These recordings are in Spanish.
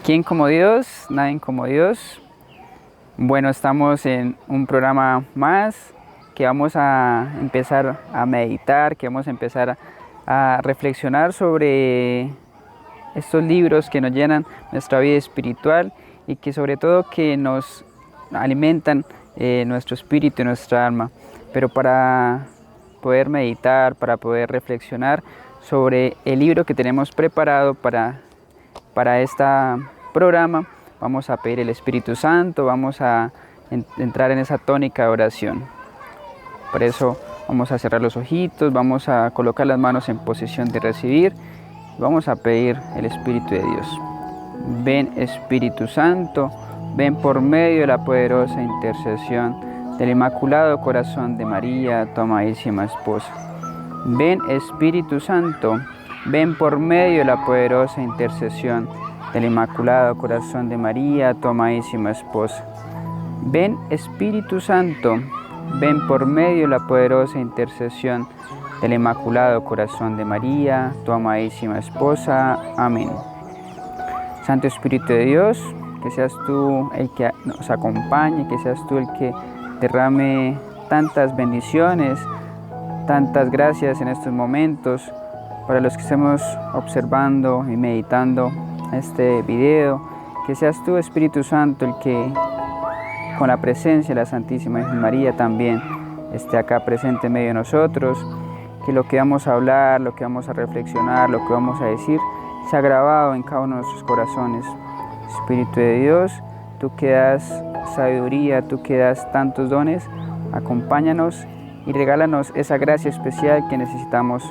¿Quién como Dios? Nadie como Dios. Bueno, estamos en un programa más que vamos a empezar a meditar, que vamos a empezar a reflexionar sobre estos libros que nos llenan nuestra vida espiritual y que sobre todo que nos alimentan nuestro espíritu y nuestra alma. Pero para poder meditar, para poder reflexionar sobre el libro que tenemos preparado para este programa, vamos a pedir el Espíritu Santo, vamos a entrar en esa tónica de oración. Por eso vamos a cerrar los ojitos, vamos a colocar las manos en posición de recibir, vamos a pedir el Espíritu de Dios. Ven Espíritu Santo, ven por medio de la poderosa intercesión del Inmaculado Corazón de María, tu amadísima esposa. Ven Espíritu Santo, ven por medio de la poderosa intercesión del Inmaculado Corazón de María, tu amadísima esposa. Ven Espíritu Santo, ven por medio de la poderosa intercesión del Inmaculado Corazón de María, tu amadísima esposa. Amén. Santo Espíritu de Dios, que seas tú el que nos acompañe, que seas tú el que derrame tantas bendiciones, tantas gracias en estos momentos para los que estemos observando y meditando este video, que seas tú, Espíritu Santo, el que con la presencia de la Santísima Virgen María también esté acá presente en medio de nosotros, que lo que vamos a hablar, lo que vamos a reflexionar, lo que vamos a decir, sea grabado en cada uno de nuestros corazones. Espíritu de Dios, tú que das sabiduría, tú que das tantos dones, acompáñanos y regálanos esa gracia especial que necesitamos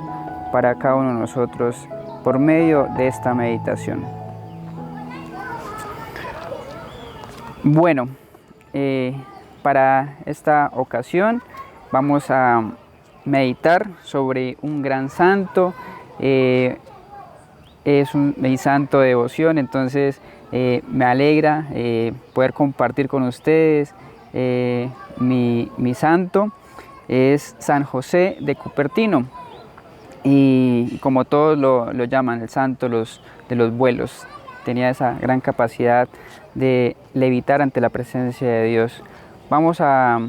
para cada uno de nosotros por medio de esta meditación. Bueno, para esta ocasión vamos a meditar sobre un gran santo. Es mi santo de devoción, entonces me alegra poder compartir con ustedes mi santo. Es San José de Cupertino, y como todos lo llaman, el santo de los vuelos. Tenía esa gran capacidad de levitar ante la presencia de Dios. Vamos a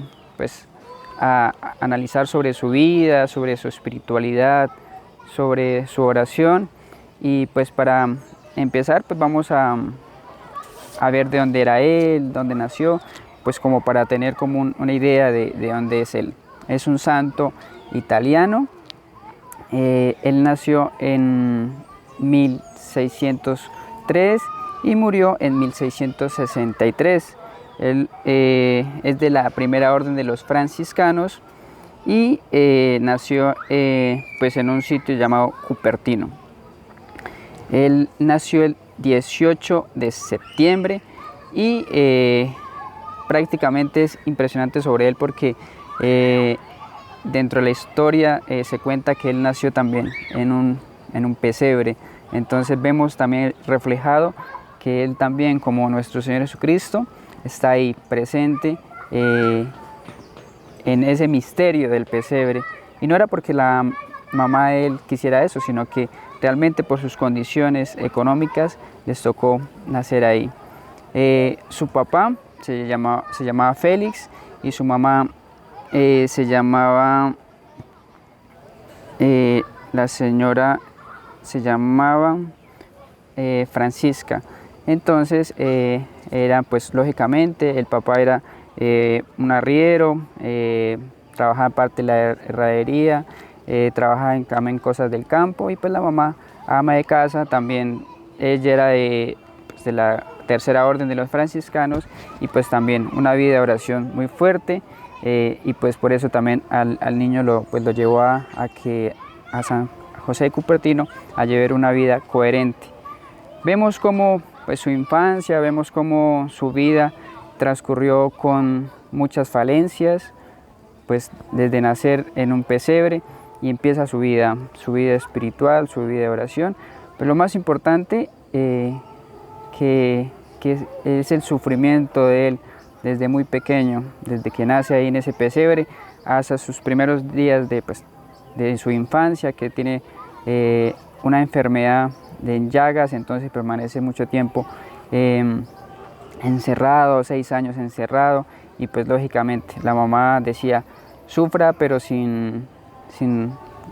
analizar sobre su vida, sobre su espiritualidad, sobre su oración, y pues para empezar pues vamos a ver de dónde era él, dónde nació, pues como para tener como una idea de dónde es él. Es un santo italiano. Él nació en 1603 y murió en 1663. Él es de la primera orden de los franciscanos y nació pues en un sitio llamado Cupertino. Él nació el 18 de septiembre y prácticamente es impresionante sobre él porque dentro de la historia se cuenta que él nació también en un pesebre. Entonces vemos también reflejado que él también, como nuestro Señor Jesucristo, está ahí presente en ese misterio del pesebre. Y no era porque la mamá de él quisiera eso, sino que realmente por sus condiciones económicas les tocó nacer ahí. Su papá se llamaba Félix y su mamá se llamaba, la señora se llamaba Francisca. Entonces era pues lógicamente el papá era un arriero, trabajaba parte de la herradería, trabajaba en cosas del campo, y pues la mamá, ama de casa, también ella era de la tercera orden de los franciscanos, y pues también una vida de oración muy fuerte, y pues por eso también al niño lo llevó a San José de Cupertino a llevar una vida coherente. Vemos cómo pues su infancia, vemos cómo su vida transcurrió con muchas falencias, pues desde nacer en un pesebre y empieza su vida espiritual, su vida de oración. Pero lo más importante que es el sufrimiento de él desde muy pequeño, desde que nace ahí en ese pesebre hasta sus primeros días de su infancia, que tiene una enfermedad de llagas, entonces permanece mucho tiempo encerrado, 6 años encerrado, y pues lógicamente la mamá decía, sufra pero sin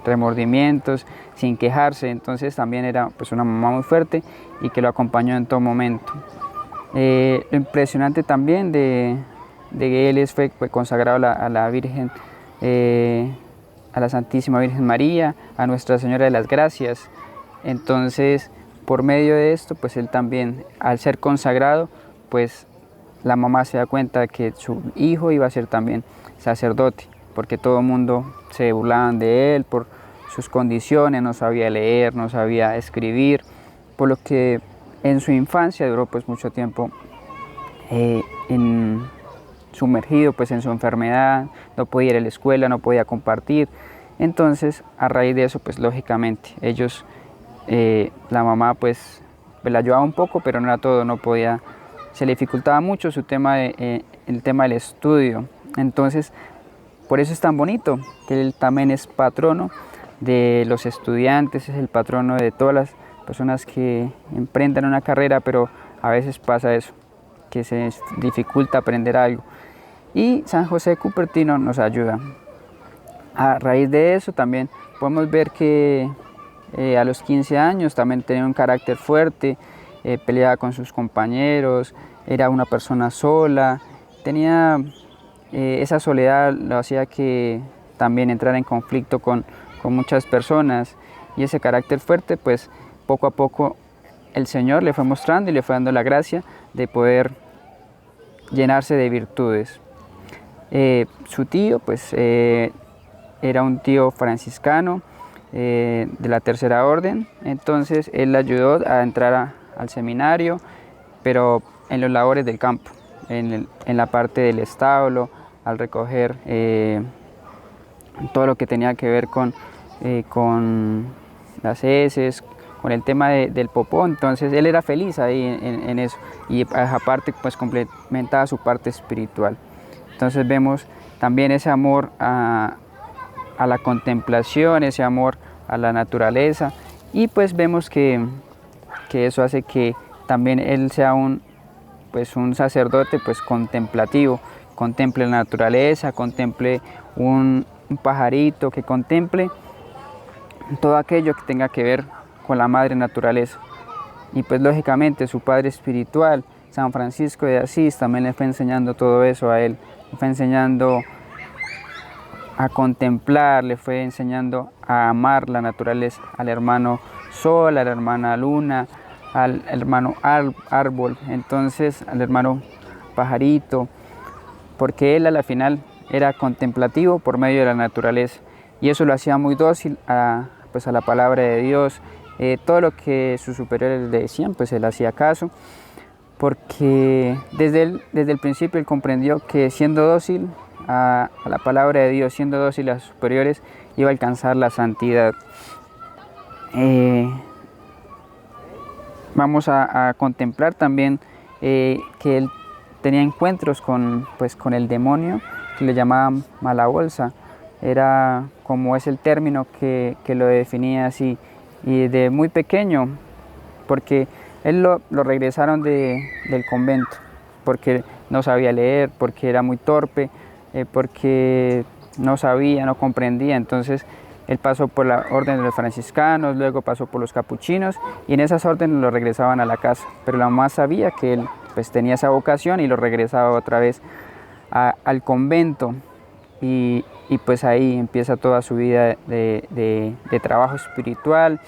remordimientos, sin quejarse. Entonces también era pues una mamá muy fuerte y que lo acompañó en todo momento. Lo impresionante también de él fue consagrado a la Virgen, a la Santísima Virgen María, a Nuestra Señora de las Gracias. Entonces, por medio de esto, pues él también, al ser consagrado, pues la mamá se da cuenta que su hijo iba a ser también sacerdote, porque todo el mundo se burlaban de él por sus condiciones, no sabía leer, no sabía escribir, por lo que en su infancia duró pues mucho tiempo sumergido pues en su enfermedad, no podía ir a la escuela, no podía compartir. Entonces, a raíz de eso, pues lógicamente ellos, la mamá pues la ayudaba un poco, pero no era todo, no podía, se le dificultaba mucho el tema del estudio. Entonces, por eso es tan bonito que él también es patrono de los estudiantes, es el patrono de todas las personas que emprendan una carrera, pero a veces pasa eso, que se dificulta aprender algo. Y San José de Cupertino nos ayuda. A raíz de eso también podemos ver que a los 15 años también tenía un carácter fuerte, peleaba con sus compañeros, era una persona sola, tenía esa soledad lo hacía que también entrara en conflicto con muchas personas, y ese carácter fuerte pues poco a poco el Señor le fue mostrando y le fue dando la gracia de poder llenarse de virtudes. Su tío pues era un tío franciscano de la Tercera Orden, entonces él le ayudó a entrar al seminario, pero en los labores del campo, en la parte del establo, al recoger todo lo que tenía que ver con las heces, con el tema del popó. Entonces él era feliz ahí en eso, y aparte pues complementaba su parte espiritual. Entonces vemos también ese amor a la contemplación, ese amor a la naturaleza, y pues vemos que eso hace que también él sea un sacerdote pues contemplativo, contemple la naturaleza, contemple un pajarito, que contemple todo aquello que tenga que ver con la madre naturaleza. Y pues lógicamente su padre espiritual, San Francisco de Asís, también le fue enseñando todo eso a él, le fue enseñando a contemplar, le fue enseñando a amar la naturaleza, al hermano sol, a la hermana luna, al hermano árbol, entonces al hermano pajarito, porque él a la final era contemplativo por medio de la naturaleza, y eso lo hacía muy dócil a la palabra de Dios. Todo lo que sus superiores le decían, pues él hacía caso, porque desde el principio él comprendió que siendo dócil a la palabra de Dios, siendo dócil a sus superiores, iba a alcanzar la santidad. Vamos a contemplar también que él tenía encuentros con el demonio, que le llamaban mala bolsa, era como es el término que lo definía así, y de muy pequeño, porque él lo regresaron del convento, porque no sabía leer, porque era muy torpe, porque no sabía, no comprendía. Entonces él pasó por la orden de los franciscanos, luego pasó por los capuchinos, y en esas órdenes lo regresaban a la casa, pero la mamá sabía que él pues tenía esa vocación y lo regresaba otra vez al convento, y pues ahí empieza toda su vida de trabajo espiritual,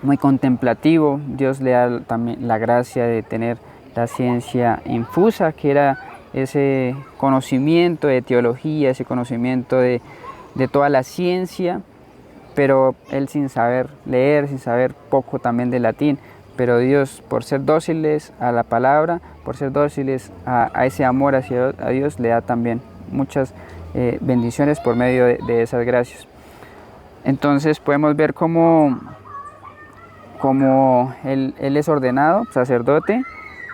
muy contemplativo. Dios le da también la gracia de tener la ciencia infusa, que era ese conocimiento de teología, ese conocimiento de toda la ciencia, pero él sin saber leer, sin saber poco también de latín, pero Dios, por ser dóciles a la palabra, por ser dóciles a ese amor hacia Dios, le da también muchas bendiciones por medio de esas gracias. Entonces podemos ver cómo él es ordenado sacerdote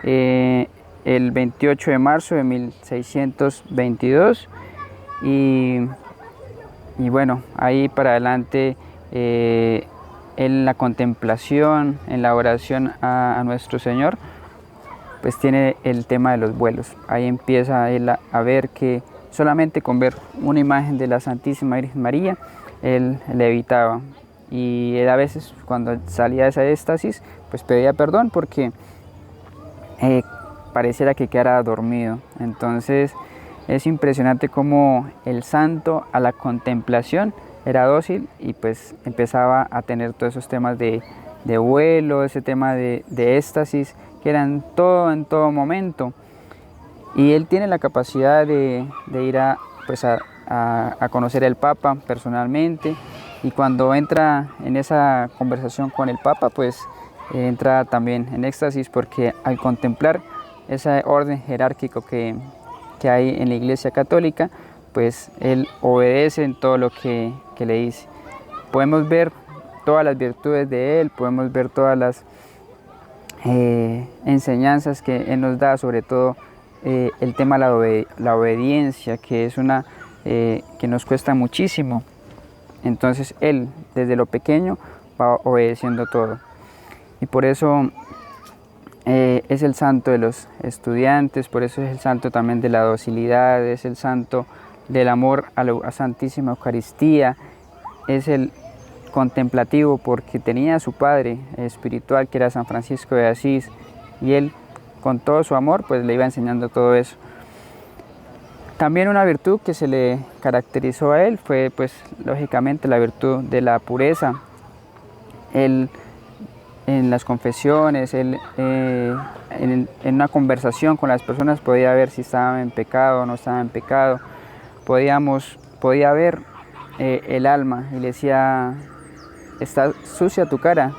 el 28 de marzo de 1622, y bueno, ahí para adelante en la contemplación, en la oración a nuestro Señor, pues tiene el tema de los vuelos. Ahí empieza él a ver que solamente con ver una imagen de la Santísima Virgen María, él levitaba. Y él a veces cuando salía de esa éxtasis, pues pedía perdón porque pareciera que quedara dormido. Entonces es impresionante cómo el santo a la contemplación era dócil y pues empezaba a tener todos esos temas de vuelo, ese tema de éxtasis, que eran todo en todo momento. Y él tiene la capacidad de ir pues a conocer al Papa personalmente, y cuando entra en esa conversación con el Papa, pues entra también en éxtasis, porque al contemplar ese orden jerárquico que hay en la Iglesia Católica, pues él obedece en todo lo que le dice. Podemos ver todas las virtudes de él, podemos ver todas las enseñanzas que él nos da, sobre todo el tema de la obediencia, que es una que nos cuesta muchísimo. Entonces él desde lo pequeño va obedeciendo todo, y por eso es el santo de los estudiantes, por eso es el santo también de la docilidad, es el santo del amor a la Santísima Eucaristía, es el contemplativo porque tenía a su padre espiritual, que era San Francisco de Asís, y él con todo su amor pues le iba enseñando todo eso. También una virtud que se le caracterizó a él fue pues lógicamente la virtud de la pureza. Él en las confesiones, él en una conversación con las personas podía ver si estaban en pecado o no estaban en pecado. Podía ver el alma y le decía: está sucia tu cara.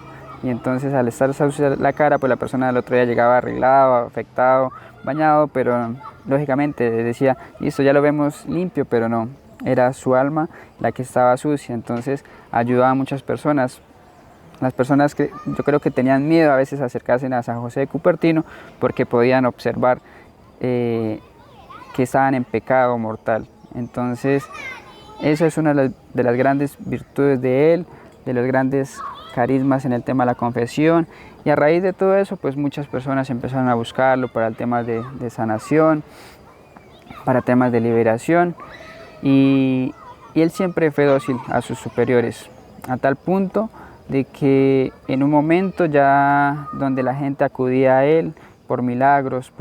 Y entonces al estar sucia la cara, pues la persona del otro día llegaba arreglado, afectado, bañado, pero lógicamente decía: listo, ya lo vemos limpio, pero no, era su alma la que estaba sucia. Entonces ayudaba a muchas personas. Las personas que yo creo que tenían miedo a veces a acercarse a San José de Cupertino, porque podían observar que estaban en pecado mortal. Entonces esa es una de las grandes virtudes de él, de los grandes carismas en el tema de la confesión, y a raíz de todo eso pues muchas personas empezaron a buscarlo para el tema de sanación, para temas de liberación, y él siempre fue dócil a sus superiores, a tal punto de que en un momento ya donde la gente acudía a él por milagros,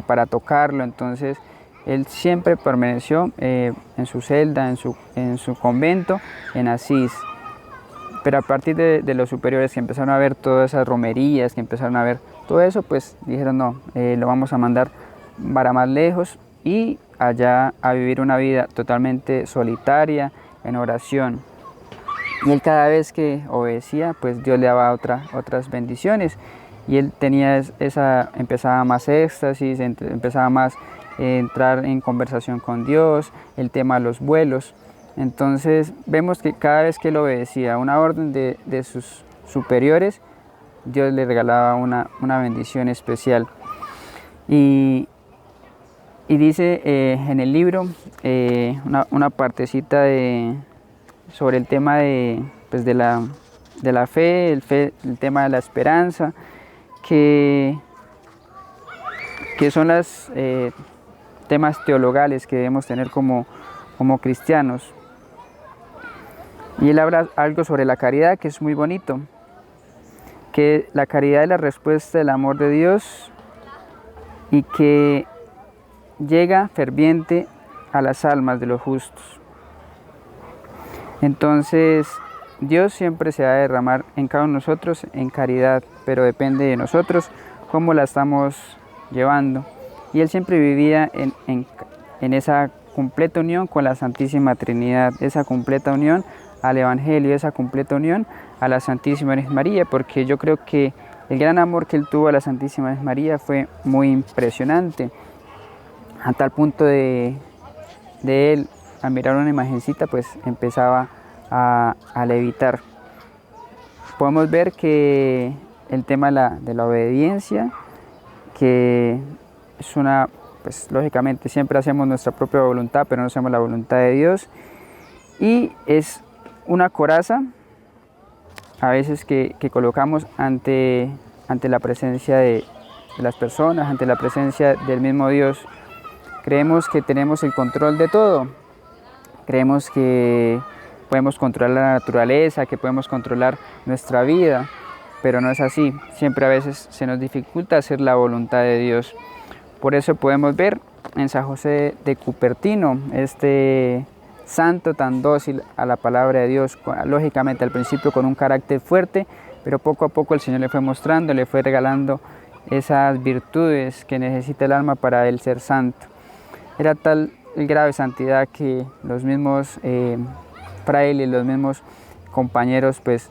para tocarlo, entonces él siempre permaneció en su celda, en su convento, en Asís. Pero a partir de los superiores que empezaron a ver todas esas romerías, que empezaron a ver todo eso, pues dijeron: no, lo vamos a mandar para más lejos y allá a vivir una vida totalmente solitaria, en oración. Y él cada vez que obedecía, pues Dios le daba otras bendiciones. Y él tenía empezaba más éxtasis, empezaba más entrar en conversación con Dios, el tema de los vuelos. Entonces vemos que cada vez que él obedecía una orden de sus superiores, Dios le regalaba una bendición especial. Y dice en el libro una partecita sobre el tema pues de la fe, el tema de la esperanza, que son los temas teologales que debemos tener como cristianos. Y él habla algo sobre la caridad, que es muy bonito, que la caridad es la respuesta del amor de Dios y que llega ferviente a las almas de los justos. Entonces Dios siempre se va a derramar en cada uno de nosotros en caridad, pero depende de nosotros cómo la estamos llevando. Y él siempre vivía en esa completa unión con la Santísima Trinidad, esa completa unión al Evangelio, esa completa unión a la Santísima Virgen María, porque yo creo que el gran amor que él tuvo a la Santísima Virgen María fue muy impresionante, a tal punto de él, al mirar una imagencita, pues empezaba a levitar. Podemos ver que el tema de la obediencia, que es pues lógicamente siempre hacemos nuestra propia voluntad, pero no hacemos la voluntad de Dios, y es una coraza a veces que colocamos ante la presencia de de las personas, ante la presencia del mismo Dios. Creemos que tenemos el control de todo. Creemos que podemos controlar la naturaleza, que podemos controlar nuestra vida, pero no es así. Siempre a veces se nos dificulta hacer la voluntad de Dios. Por eso podemos ver en San José de Cupertino, este santo tan dócil a la palabra de Dios, lógicamente al principio con un carácter fuerte, pero poco a poco el Señor le fue mostrando, le fue regalando esas virtudes que necesita el alma para él ser santo. Era tal el grado de santidad que los mismos frailes, los mismos compañeros pues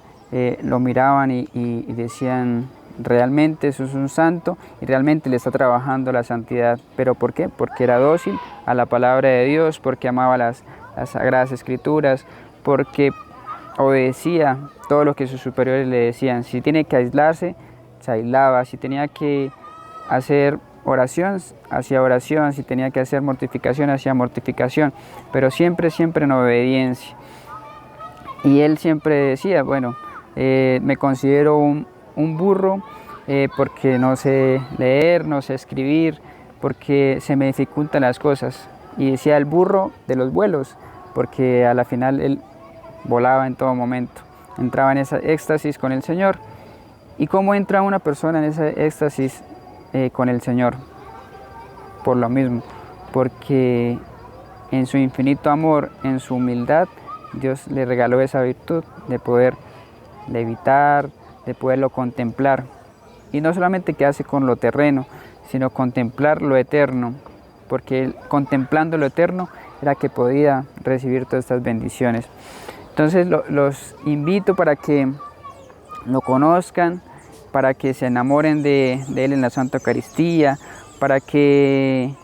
lo miraban y decían: realmente eso es un santo y realmente le está trabajando la santidad. ¿Pero por qué? Porque era dócil a la palabra de Dios, porque amaba las Sagradas Escrituras, porque obedecía todo lo que sus superiores le decían. Si tiene que aislarse, se aislaba. Si tenía que hacer oración, hacía oración. Si tenía que hacer mortificación, hacía mortificación. Pero siempre en obediencia. Y él siempre decía: bueno, me considero un burro porque no sé leer, no sé escribir, porque se me dificultan las cosas. Y decía el burro de los vuelos, porque a la final él volaba en todo momento, entraba en esa éxtasis con el Señor. ¿Y cómo entra una persona en esa éxtasis con el Señor? Por lo mismo, porque en su infinito amor, en su humildad, Dios le regaló esa virtud de poder levitar, de poderlo contemplar. Y no solamente quedarse con lo terreno, sino contemplar lo eterno, porque él, contemplando lo eterno, era que podía recibir todas estas bendiciones. Entonces los invito para que lo conozcan, para que se enamoren de él en la Santa Eucaristía, para que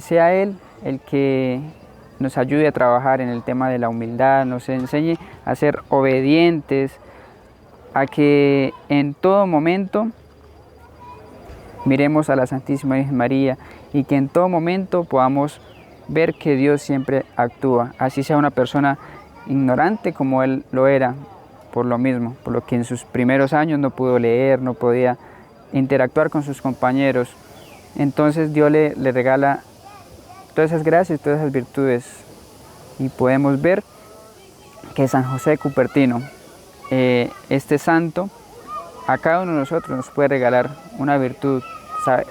sea él el que nos ayude a trabajar en el tema de la humildad, nos enseñe a ser obedientes, a que en todo momento miremos a la Santísima Virgen María y que en todo momento podamos ver que Dios siempre actúa, así sea una persona ignorante como él lo era, por lo mismo, por lo que en sus primeros años no pudo leer, no podía interactuar con sus compañeros. Entonces Dios le regala todas esas gracias, todas esas virtudes, y podemos ver que San José de Cupertino, este santo, a cada uno de nosotros nos puede regalar una virtud.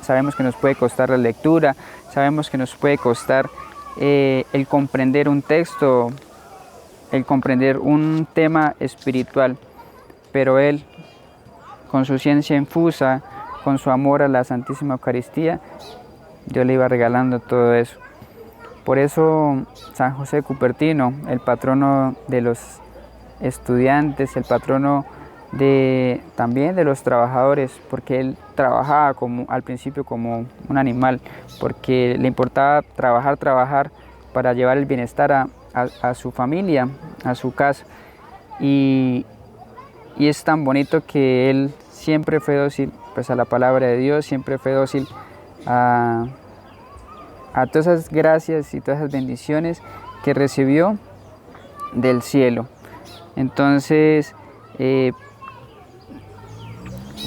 Sabemos que nos puede costar la lectura, sabemos que nos puede costar el comprender un texto, el comprender un tema espiritual, pero él, con su ciencia infusa, con su amor a la Santísima Eucaristía, Dios le iba regalando todo eso. Por eso San José de Cupertino, el patrono de los estudiantes, el patrono también de los trabajadores, porque él trabajaba al principio como un animal, porque le importaba trabajar para llevar el bienestar a su familia, a su casa. Y es tan bonito que él siempre fue dócil pues, a la palabra de Dios, siempre fue dócil a todas esas gracias y todas esas bendiciones que recibió del cielo. Entonces,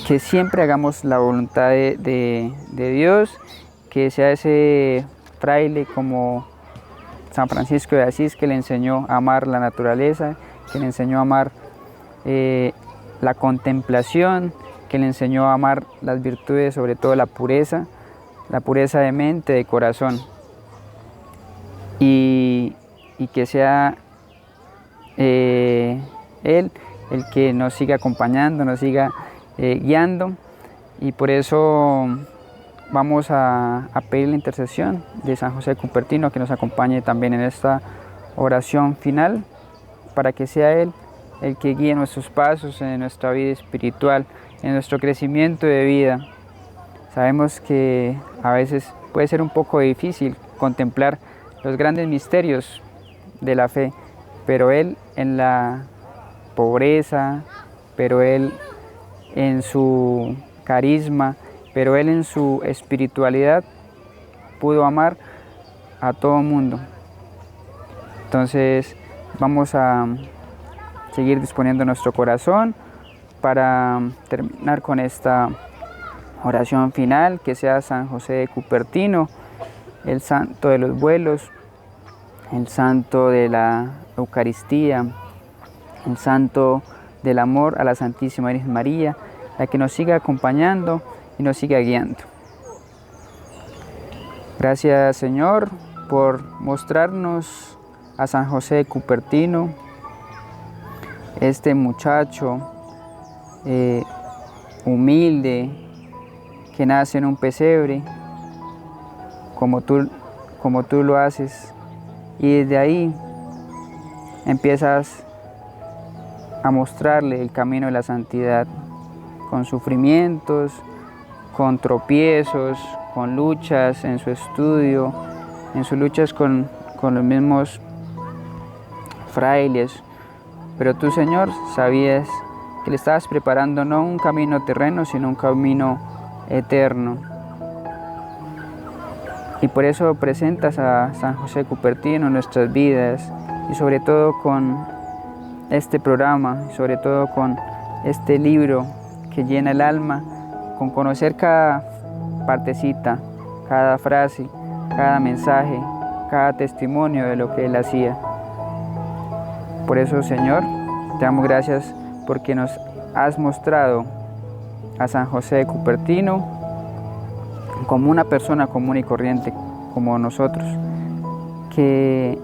que siempre hagamos la voluntad de Dios, que sea ese fraile como San Francisco de Asís, que le enseñó a amar la naturaleza, que le enseñó a amar la contemplación, que le enseñó a amar las virtudes, sobre todo la pureza de mente, de corazón, y que sea él el que nos siga acompañando, nos siga guiando, y por eso vamos a pedir la intercesión de San José de Cupertino, que nos acompañe también en esta oración final, para que sea él el que guíe nuestros pasos en nuestra vida espiritual, en nuestro crecimiento de vida. Sabemos que a veces puede ser un poco difícil contemplar los grandes misterios de la fe, pero él en la pobreza, pero él en su carisma, pero él en su espiritualidad pudo amar a todo el mundo. Entonces vamos a seguir disponiendo nuestro corazón para terminar con esta oración final, que sea San José de Cupertino, el santo de los vuelos, el santo de la Eucaristía, el santo del amor a la Santísima Virgen María, la que nos siga acompañando y nos siga guiando. Gracias, Señor, por mostrarnos a San José de Cupertino, este muchacho humilde que nace en un pesebre, como tú lo haces, y desde ahí empiezas a mostrarle el camino de la santidad, con sufrimientos, con tropiezos, con luchas en su estudio, en sus luchas con los mismos frailes. Pero tú, Señor, sabías que le estabas preparando no un camino terreno, sino un camino eterno. Y por eso presentas a San José Cupertino en nuestras vidas, y sobre todo con este programa, y sobre todo con este libro que llena el alma, con conocer cada partecita, cada frase, cada mensaje, cada testimonio de lo que él hacía. Por eso, Señor, te damos gracias porque nos has mostrado a San José de Cupertino como una persona común y corriente como nosotros, que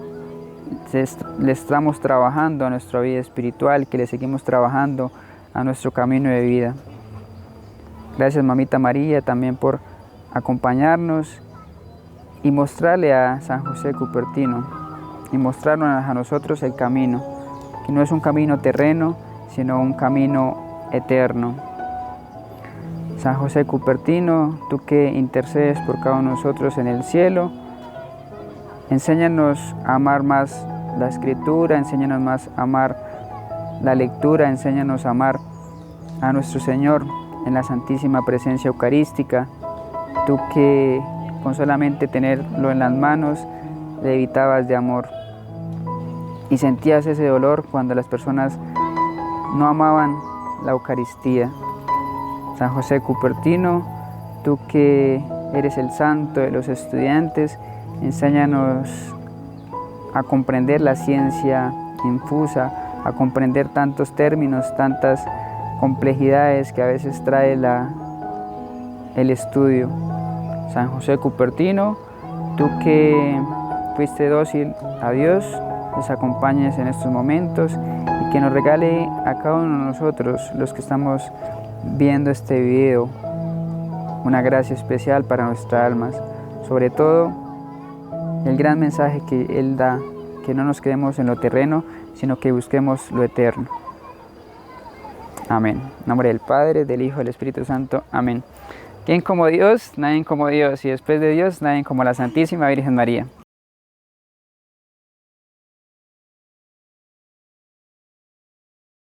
le estamos trabajando a nuestra vida espiritual, que le seguimos trabajando a nuestro camino de vida. Gracias, Mamita María, también por acompañarnos y mostrarle a San José Cupertino y mostrarnos a nosotros el camino, que no es un camino terreno, sino un camino eterno. San José Cupertino, tú que intercedes por cada uno de nosotros en el cielo, enséñanos a amar más la Escritura, enséñanos más a amar la lectura, enséñanos a amar a nuestro Señor en la Santísima Presencia Eucarística. Tú que con solamente tenerlo en las manos le evitabas de amor y sentías ese dolor cuando las personas no amaban la Eucaristía. San José Cupertino, tú que eres el santo de los estudiantes, enséñanos a comprender la ciencia infusa, a comprender tantos términos, tantas complejidades que a veces trae el estudio. San José Cupertino, tú que fuiste dócil a Dios, nos acompañes en estos momentos y que nos regale a cada uno de nosotros, los que estamos viendo este video, una gracia especial para nuestras almas. Sobre todo, el gran mensaje que Él da, que no nos quedemos en lo terreno, sino que busquemos lo eterno. Amén. En nombre del Padre, del Hijo y del Espíritu Santo. Amén. ¿Quién como Dios? Nadie como Dios. Y después de Dios, nadie como la Santísima Virgen María.